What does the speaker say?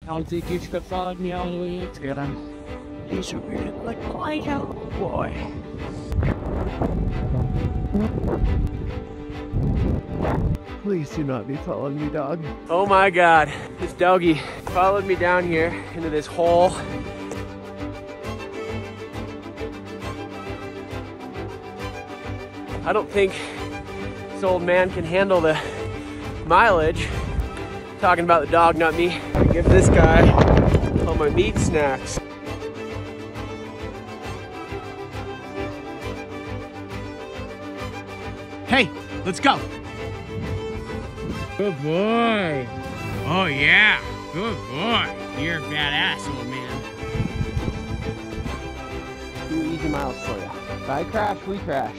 don't think you should follow me all the way to get him. He's a really good boy, boy. Please do not be following me, dog. Oh my God, this doggy followed me down here into this hole. I don't think this old man can handle the mileage. Talking about the dog, not me. I give this guy all my meat snacks. Hey, let's go. Good boy. Oh yeah, good boy. You're a badass, old man. 2 easy miles for you. If I crash, we crash.